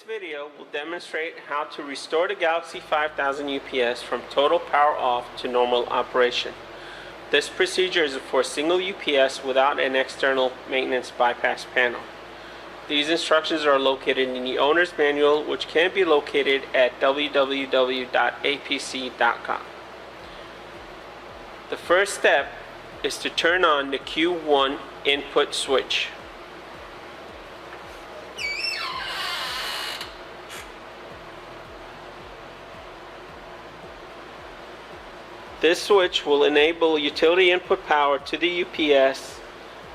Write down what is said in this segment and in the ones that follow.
video will demonstrate how to restore the Galaxy 5000 UPS from total power off to normal operation. This procedure is for a single UPS without an external maintenance bypass panel. These instructions are located in the owner's manual, which can be located at www.apc.com. The first step is to turn on the Q1 input switch. This switch will enable utility input power to the UPS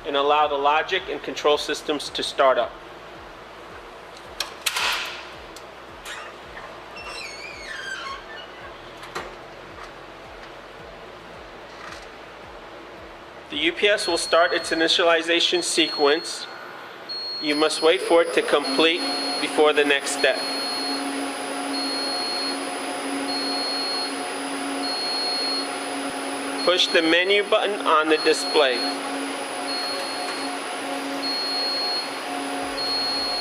and allow the logic and control systems to start up. The UPS will start its initialization sequence. You must wait for it to complete before the next step. Push the menu button on the display.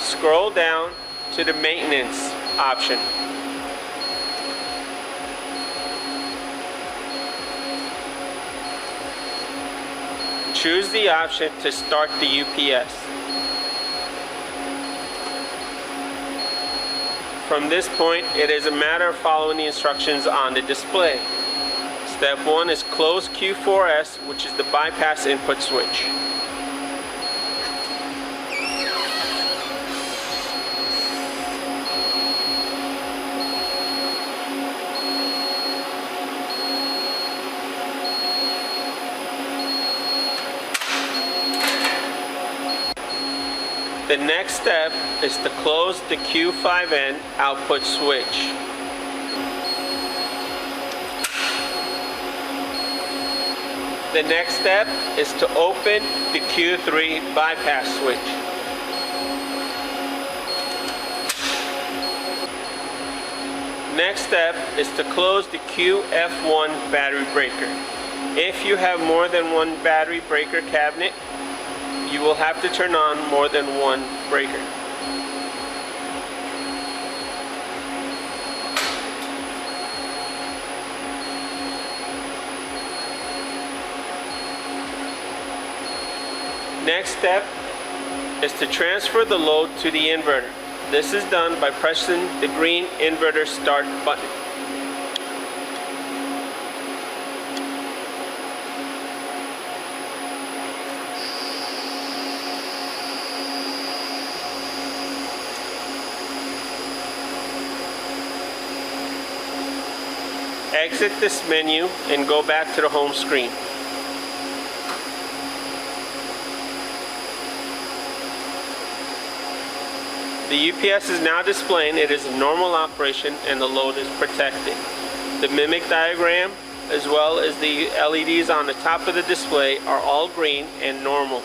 Scroll down to the maintenance option. Choose the option to start the UPS. From this point, it is a matter of following the instructions on the display. Step 1 is close Q4S, which is the bypass input switch. The next step is to close the Q5N output switch. The next step is to open the Q3 bypass switch. Next step is to close the QF1 battery breaker. If you have more than one battery breaker cabinet, you will have to turn on more than one breaker. Next step is to transfer the load to the inverter. This is done by pressing the green inverter start button. Exit this menu and go back to the home screen. The UPS is now displaying it is a normal operation and the load is protected. The mimic diagram as well as the LEDs on the top of the display are all green and normal.